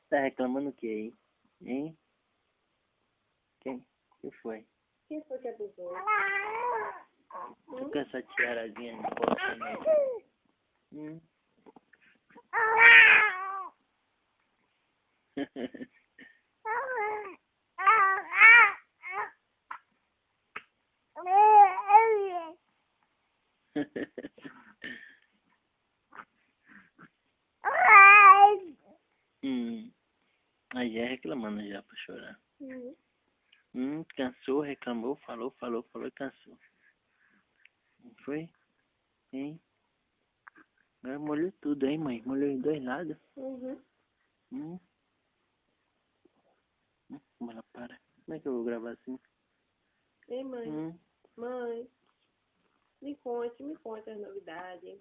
Tá reclamando o que aí? Hein? Quem? Que foi? Quem foi que abusou? Tô com essa tiarazinha de bosta, né? Aí já reclamando já pra chorar. Cansou, reclamou, falou e cansou. Não foi? Hein? Agora molhou tudo, hein, mãe? Molhou em dois lados. Como ela para? Como é que eu vou gravar assim? Ei, mãe. Mãe. Me conte as novidades.